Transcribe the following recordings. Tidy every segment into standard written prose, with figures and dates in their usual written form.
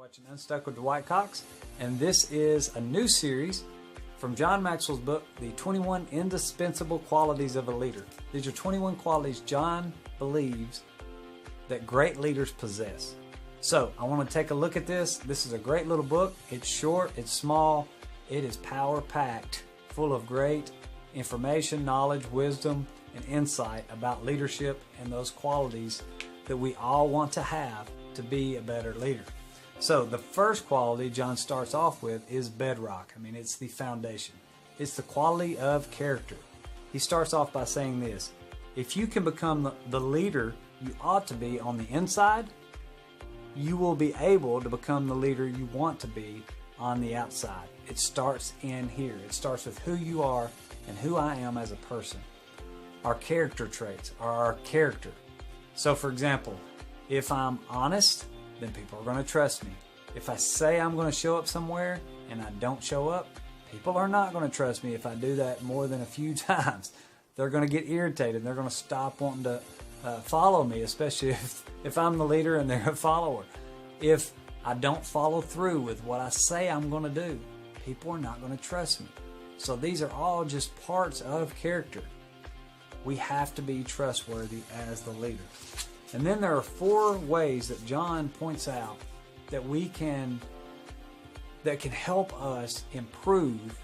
watching Unstuck with Dwight Cox, and this is a new series from John Maxwell's book, The 21 Indispensable Qualities of a Leader. These are 21 qualities John believes that great leaders possess. So I want to take a look at this. This is a great little book. It's short, it's small, it is power-packed, full of great information, knowledge, wisdom, and insight about leadership and those qualities that we all want to have to be a better leader. So the first quality John starts off with is bedrock. I mean, it's the foundation. It's the quality of character. He starts off by saying this: if you can become the leader you ought to be on the inside, you will be able to become the leader you want to be on the outside. It starts in here. It starts with who you are and who I am as a person. Our character traits are our character. So for example, if I'm honest, then people are going to trust me. If I say I'm going to show up somewhere and I don't show up, people are not going to trust me if I do that more than a few times. They're going to get irritated. They're going to stop wanting to follow me, especially if I'm the leader and they're a follower. If I don't follow through with what I say I'm going to do, people are not going to trust me. So these are all just parts of character. We have to be trustworthy as the leader. And then there are 4 ways that John points out that that can help us improve,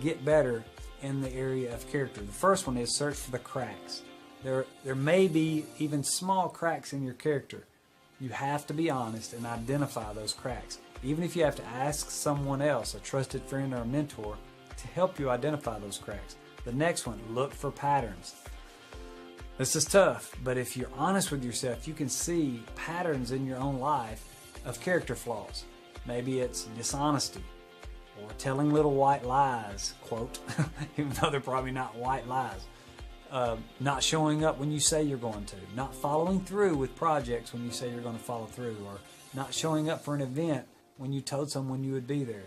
get better in the area of character. The first one is search for the cracks. There may be even small cracks in your character. You have to be honest and identify those cracks. Even if you have to ask someone else, a trusted friend or a mentor, to help you identify those cracks. The next one, look for patterns. This is tough, but if you're honest with yourself, you can see patterns in your own life of character flaws. Maybe it's dishonesty or telling little white lies, quote, even though they're probably not white lies. Not showing up when you say you're going to. Not following through with projects when you say you're going to follow through. Or not showing up for an event when you told someone you would be there.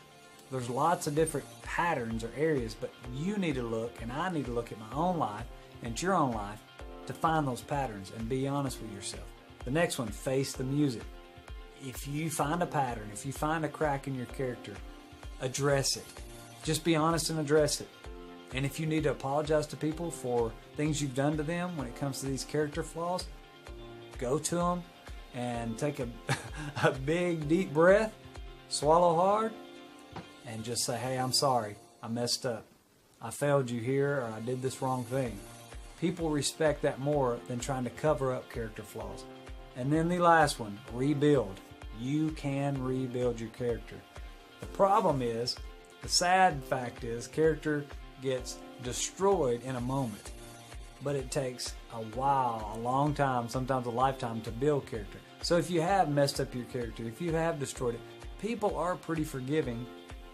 There's lots of different patterns or areas, but you need to look, and I need to look at my own life and your own life to find those patterns and be honest with yourself. The next one, face the music. If you find a pattern, if you find a crack in your character, address it. Just be honest and address it. And if you need to apologize to people for things you've done to them when it comes to these character flaws, go to them and take a big deep breath, swallow hard, and just say, hey, I'm sorry, I messed up. I failed you here, or I did this wrong thing. People respect that more than trying to cover up character flaws. And then the last one, rebuild. You can rebuild your character. The problem is, the sad fact is, character gets destroyed in a moment. But it takes a while, a long time, sometimes a lifetime to build character. So if you have messed up your character, if you have destroyed it, people are pretty forgiving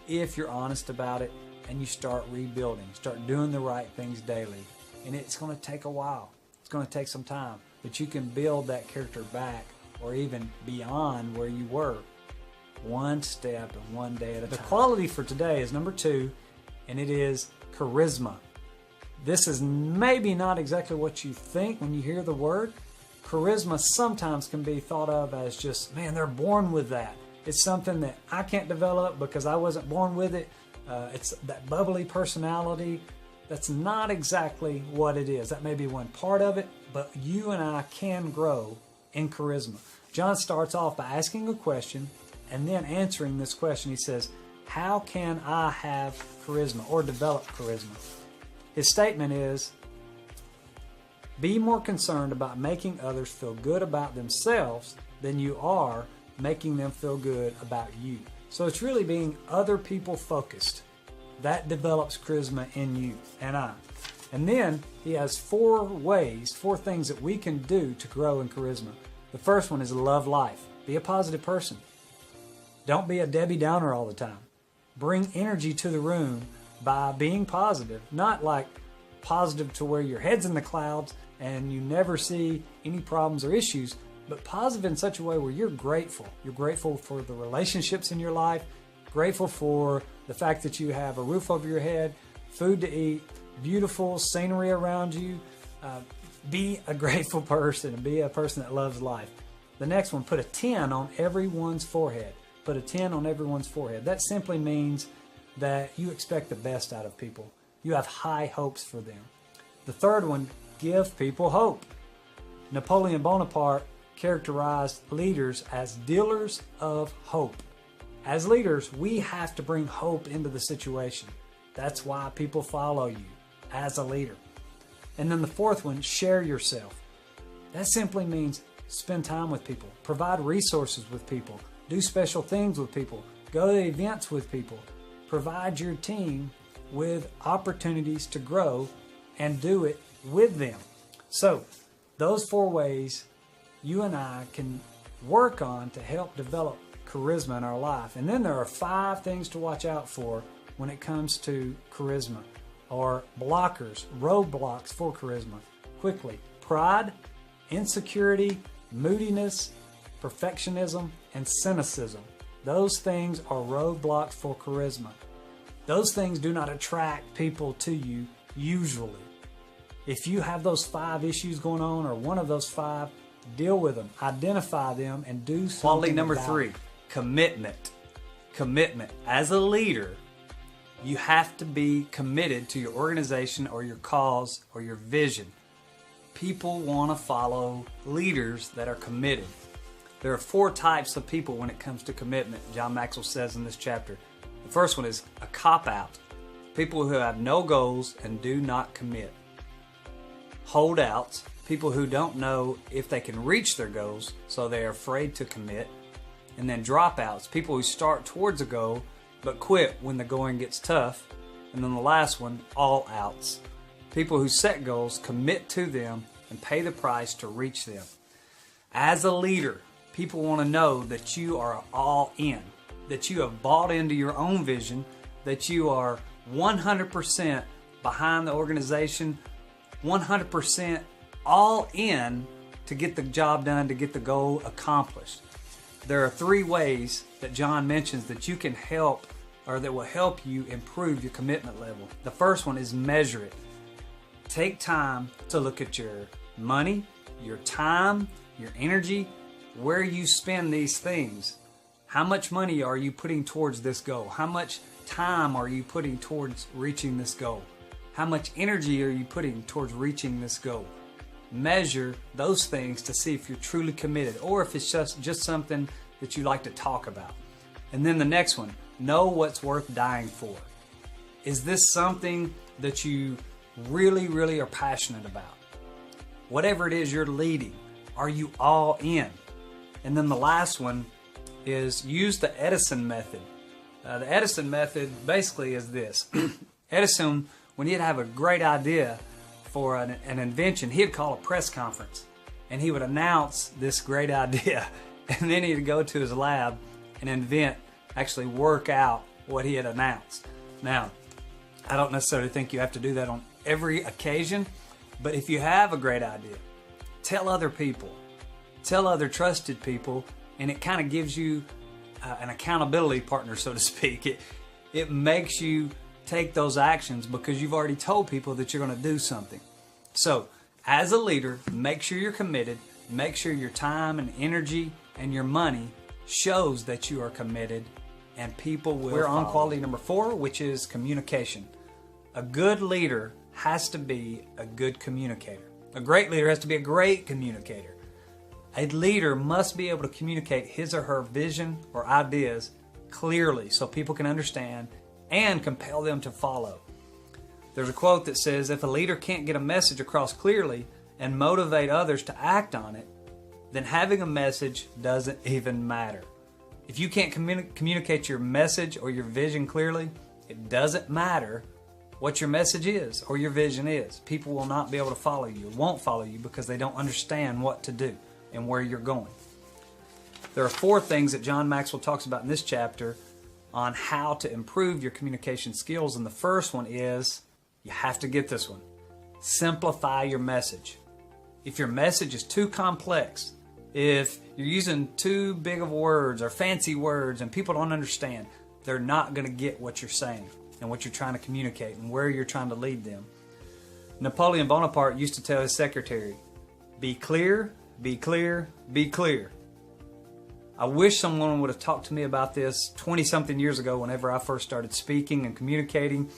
if you're honest about it and you start rebuilding, start doing the right things daily. And it's going to take a while. It's going to take some time. But you can build that character back or even beyond where you were, one step and one day at a time. The quality for today is number 2, and it is charisma. This is maybe not exactly what you think when you hear the word. Charisma sometimes can be thought of as just, man, they're born with that. It's something that I can't develop because I wasn't born with it. It's that bubbly personality. That's not exactly what it is. That may be one part of it, but you and I can grow in charisma. John starts off by asking a question and then answering this question. He says, how can I have charisma or develop charisma? His statement is, be more concerned about making others feel good about themselves than you are making them feel good about you. So it's really being other people focused. That develops charisma in you and I. And then he has 4 things that we can do to grow in charisma. The first one is love life. Be a positive person. Don't be a Debbie Downer all the time. Bring energy to the room by being positive. Not like positive to where your head's in the clouds and you never see any problems or issues, but positive in such a way where you're grateful. You're grateful for the relationships in your life, grateful for the fact that you have a roof over your head, food to eat, beautiful scenery around you. Be a grateful person and be a person that loves life. The next one, put a 10 on everyone's forehead. put a 10 on everyone's forehead. That simply means that you expect the best out of people. You have high hopes for them. The third one, give people hope. Napoleon Bonaparte characterized leaders as dealers of hope. As leaders, we have to bring hope into the situation. That's why people follow you as a leader. And then the fourth one, share yourself. That simply means spend time with people, provide resources with people, do special things with people, go to events with people, provide your team with opportunities to grow and do it with them. So those 4 ways you and I can work on to help develop charisma in our life. And then there are 5 things to watch out for when it comes to charisma, or blockers, roadblocks for charisma. Quickly, pride, insecurity, moodiness, perfectionism, and cynicism. Those things are roadblocks for charisma. Those things do not attract people to you usually. If you have those 5 issues going on, or one of those 5, deal with them, identify them, and do something. Quality number about 3, it. commitment. Commitment. As a leader, you have to be committed to your organization or your cause or your vision. People want to follow leaders that are committed. There are 4 types of people when it comes to commitment, John Maxwell says in this chapter. The first one is a cop-out. People who have no goals and do not commit. Holdouts. People who don't know if they can reach their goals, so they are afraid to commit. And then dropouts. People who start towards a goal but quit when the going gets tough. And then the last one, all outs. People who set goals, commit to them, and pay the price to reach them. As a leader, people want to know that you are all in, that you have bought into your own vision, that you are 100% behind the organization, 100% all in to get the job done, to get the goal accomplished. There are 3 ways that John mentions that you can help, or that will help you improve your commitment level. The first one is measure it. Take time to look at your money, your time, your energy, where you spend these things. How much money are you putting towards this goal? How much time are you putting towards reaching this goal? How much energy are you putting towards reaching this goal? Measure those things to see if you're truly committed, or if it's just something that you like to talk about. And then the next one, know what's worth dying for. Is this something that you really, really are passionate about? Whatever it is you're leading, are you all in? And then the last one is use the Edison method. The Edison method basically is this. Edison, when he'd have a great idea for an invention, he'd call a press conference and he would announce this great idea, and then he'd go to his lab and actually work out what he had announced. Now, I don't necessarily think you have to do that on every occasion, but if you have a great idea, tell other people, tell other trusted people, and it kind of gives you an accountability partner, so to speak. It makes you take those actions because you've already told people that you're going to do something. So, as a leader, make sure you're committed. Make sure your time and energy and your money shows that you are committed, and people will follow. We're on quality number 4, which is communication. A good leader has to be a good communicator. A great leader has to be a great communicator. A leader must be able to communicate his or her vision or ideas clearly so people can understand and compel them to follow. There's a quote that says, if a leader can't get a message across clearly and motivate others to act on it, then having a message doesn't even matter. If you can't communicate your message or your vision clearly, it doesn't matter what your message is or your vision is. People will not be able to follow you, won't follow you, because they don't understand what to do and where you're going. There are 4 things that John Maxwell talks about in this chapter on how to improve your communication skills, and the first one is, you have to get this one, simplify your message. If your message is too complex, if you're using too big of words or fancy words and people don't understand, they're not going to get what you're saying and what you're trying to communicate and where you're trying to lead them. Napoleon Bonaparte used to tell his secretary, be clear, be clear, be clear. I wish someone would have talked to me about this 20-something years ago whenever I first started speaking and communicating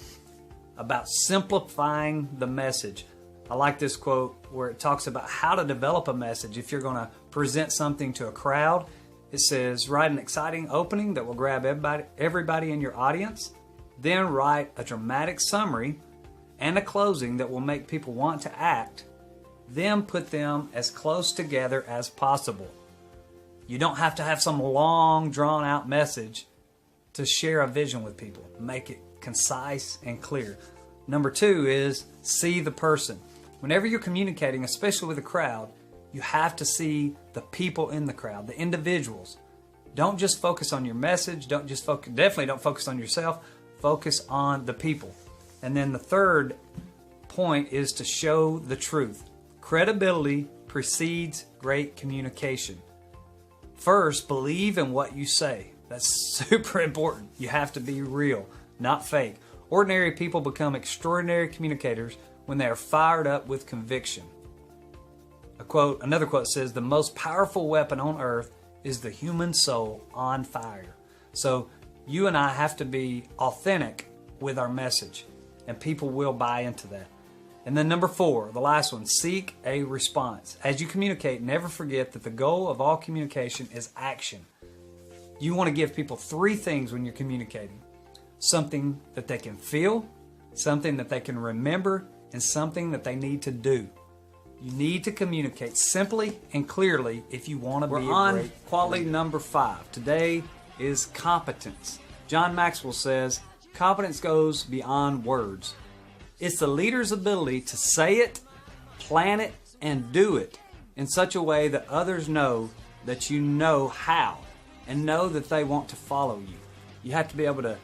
about simplifying the message. I like this quote where it talks about how to develop a message. If you're going to present something to a crowd, it says, write an exciting opening that will grab everybody in your audience. Then write a dramatic summary and a closing that will make people want to act. Then put them as close together as possible. You don't have to have some long, drawn-out message to share a vision with people. Make it concise and clear. Number 2 is see the person. Whenever you're communicating, especially with a crowd, you have to see the people in the crowd, the individuals. Don't just focus on your message. Definitely don't focus on yourself. Focus on the people. And then the third point is to show the truth. Credibility precedes great communication. First, believe in what you say. That's super important. You have to be real, not fake. Ordinary people become extraordinary communicators when they are fired up with conviction. Another quote says, the most powerful weapon on earth is the human soul on fire. So you and I have to be authentic with our message, and people will buy into that. And then number 4, the last one, seek a response. As you communicate, never forget that the goal of all communication is action. You want to give people 3 things when you're communicating. Something that they can feel, something that they can remember, and something that they need to do. You need to communicate simply and clearly if you want to be a great leader. We're on quality number 5. Today is competence. John Maxwell says, competence goes beyond words. It's the leader's ability to say it, plan it, and do it in such a way that others know that you know how and know that they want to follow you. You have to be able to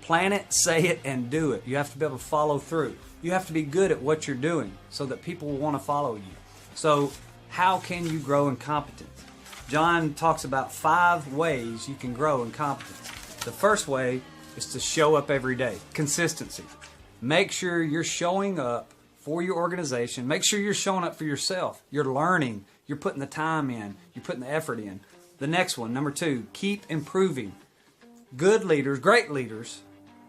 plan it, say it, and do it. You have to be able to follow through. You have to be good at what you're doing so that people will want to follow you. So how can you grow in competence? John talks about 5 ways you can grow in competence. The first way is to show up every day. Consistency. Make sure you're showing up for your organization. Make sure you're showing up for yourself. You're learning. You're putting the time in. You're putting the effort in. The next one, number 2, keep improving. Good leaders, great leaders,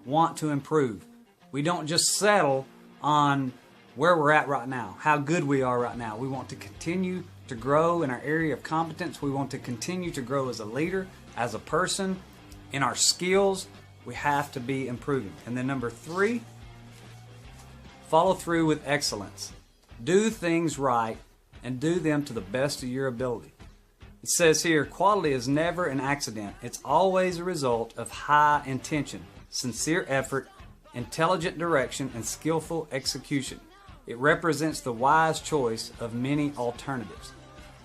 want to improve. We don't just settle on where we're at right now, how good we are right now. We want to continue to grow in our area of competence. We want to continue to grow as a leader, as a person, in our skills. We have to be improving. And then number 3, follow through with excellence. Do things right and do them to the best of your ability. It says here, quality is never an accident. It's always a result of high intention, sincere effort, intelligent direction, and skillful execution. It represents the wise choice of many alternatives.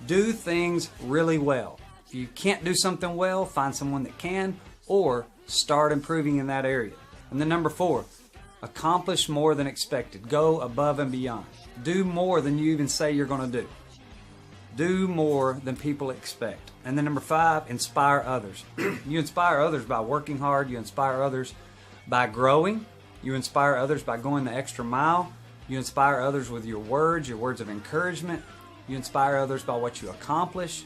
Do things really well. If you can't do something well, find someone that can, or start improving in that area. And then number 4, accomplish more than expected. Go above and beyond. Do more than you even say you're going to do. Do more than people expect. And then number 5, inspire others. You inspire others by working hard. You inspire others by growing. You inspire others by going the extra mile. You inspire others with your words of encouragement. You inspire others by what you accomplish.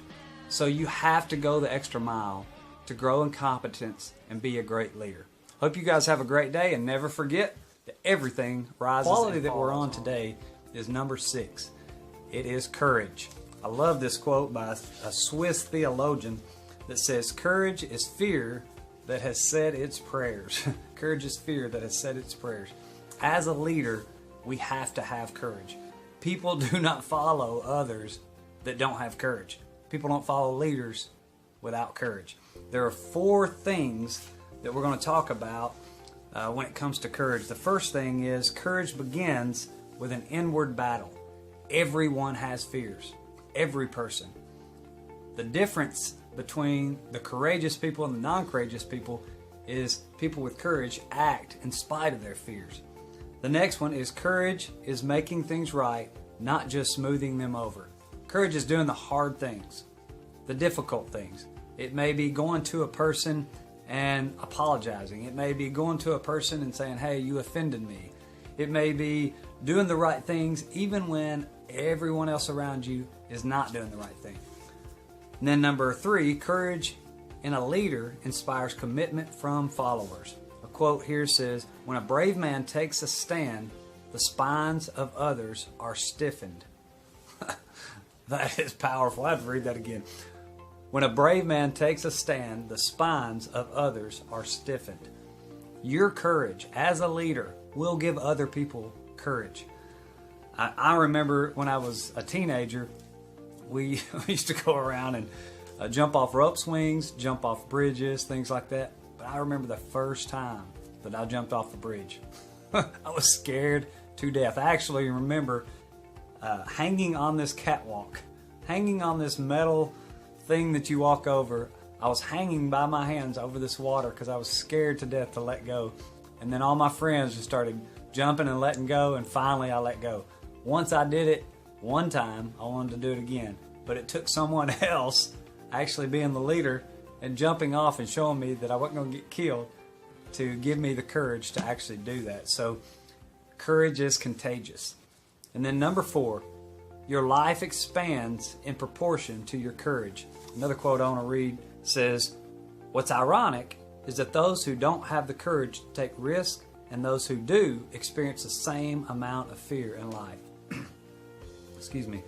So you have to go the extra mile to grow in competence and be a great leader. Hope you guys have a great day, and never forget that everything rises and falls. The quality that we're on today is number 6. It is courage. I love this quote by a Swiss theologian that says, courage is fear that has said its prayers. Courage is fear that has said its prayers. As a leader, we have to have courage. People do not follow others that don't have courage. People don't follow leaders without courage. There are 4 things that we're going to talk about when it comes to courage. The first thing is courage begins with an inward battle. Everyone has fears. Every person. The difference between the courageous people and the non-courageous people is people with courage act in spite of their fears. The next one is courage is making things right, not just smoothing them over. Courage is doing the hard things, the difficult things. It may be going to a person and apologizing. It may be going to a person and saying, hey, you offended me. It may be doing the right things even when everyone else around you is not doing the right thing. And then number 3, courage in a leader inspires commitment from followers. A quote here says, "When a brave man takes a stand, the spines of others are stiffened." That is powerful. I have to read that again. When a brave man takes a stand, the spines of others are stiffened. Your courage as a leader will give other people courage. I remember when I was a teenager, we used to go around and jump off rope swings, jump off bridges, things like that. But I remember the first time that I jumped off the bridge. I was scared to death. I actually remember hanging on this catwalk, hanging on this metal thing that you walk over. I was hanging by my hands over this water because I was scared to death to let go. And then all my friends just started jumping and letting go, and finally I let go. Once I did it one time, I wanted to do it again. But it took someone else actually being the leader and jumping off and showing me that I wasn't going to get killed to give me the courage to actually do that. So courage is contagious. And then number 4, your life expands in proportion to your courage. Another quote I want to read says, "What's ironic is that those who don't have the courage to take risks and those who do experience the same amount of fear in life." Excuse me.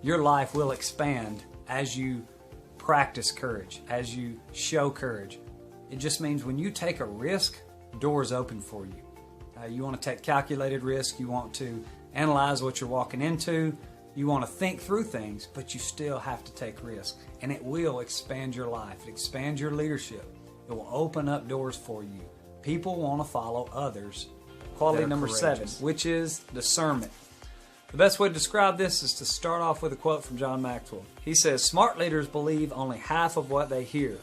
Your life will expand as you practice courage, as you show courage. It just means when you take a risk, doors open for you. You want to take calculated risk. You want to analyze what you're walking into. You want to think through things, but you still have to take risk. And it will expand your life. It expands your leadership. It will open up doors for you. People want to follow others. Quality number 7, which is discernment. The best way to describe this is to start off with a quote from John Maxwell. He says, "Smart leaders believe only half of what they hear.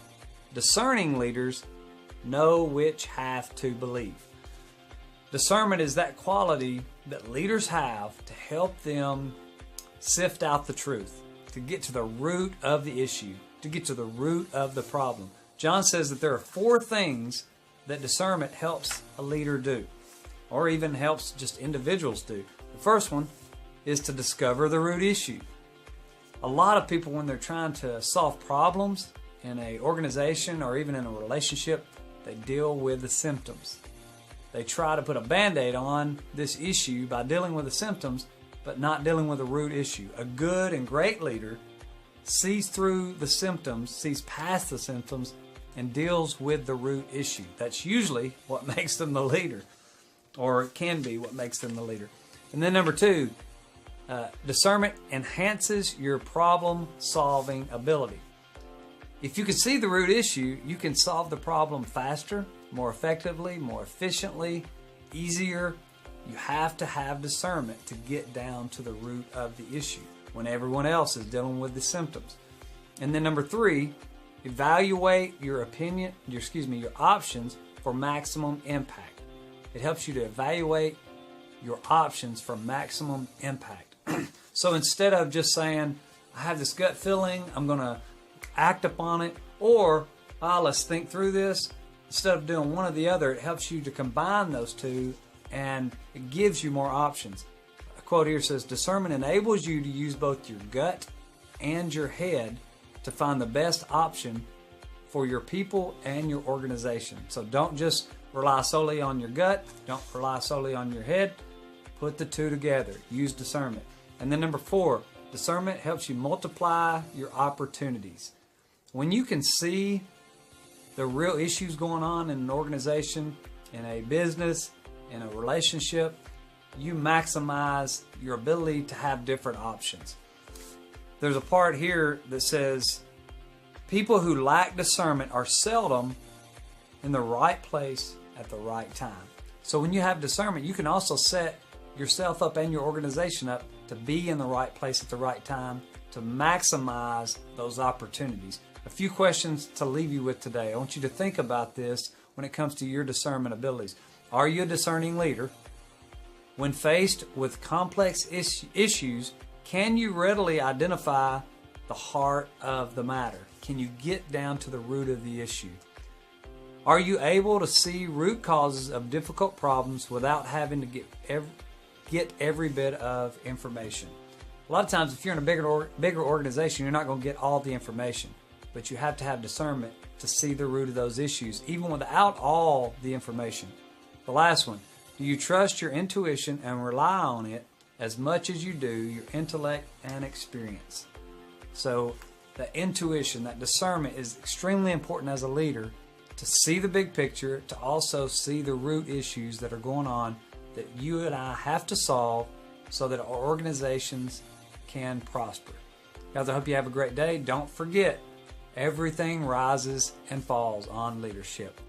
Discerning leaders know which half to believe." Discernment is that quality that leaders have to help them sift out the truth, to get to the root of the issue, to get to the root of the problem. John says that there are 4 things that discernment helps a leader do, or even helps just individuals do. The first one is to discover the root issue. A lot of people, when they're trying to solve problems in an organization or even in a relationship, they deal with the symptoms. They try to put a Band-Aid on this issue by dealing with the symptoms, but not dealing with the root issue. A good and great leader sees through the symptoms, sees past the symptoms, and deals with the root issue. That's usually what makes them the leader, or it can be what makes them the leader. And then number 2, discernment enhances your problem-solving ability. If you can see the root issue, you can solve the problem faster, more effectively, more efficiently, easier. You have to have discernment to get down to the root of the issue when everyone else is dealing with the symptoms. And then number 3, evaluate your options for maximum impact. It helps you to evaluate your options for maximum impact. So instead of just saying, I have this gut feeling, I'm going to act upon it, or let's think through this, instead of doing one or the other, it helps you to combine those two, and it gives you more options. A quote here says, discernment enables you to use both your gut and your head to find the best option for your people and your organization. So don't just rely solely on your gut. Don't rely solely on your head. Put the two together. Use discernment. And then number 4, discernment helps you multiply your opportunities. When you can see the real issues going on in an organization, in a business, in a relationship, you maximize your ability to have different options. There's a part here that says, people who lack discernment are seldom in the right place at the right time. So when you have discernment, you can also set yourself up and your organization up to be in the right place at the right time to maximize those opportunities. A few questions to leave you with today. I want you to think about this when it comes to your discernment abilities. Are you a discerning leader? When faced with complex issues, can you readily identify the heart of the matter? Can you get down to the root of the issue? Are you able to see root causes of difficult problems without having to get every bit of information? A lot of times, if you're in a bigger organization, you're not going to get all the information, but you have to have discernment to see the root of those issues, even without all the information. The last one, do you trust your intuition and rely on it as much as you do your intellect and experience? So that intuition, that discernment is extremely important as a leader to see the big picture, to also see the root issues that are going on that you and I have to solve so that our organizations can prosper. Guys, I hope you have a great day. Don't forget, everything rises and falls on leadership.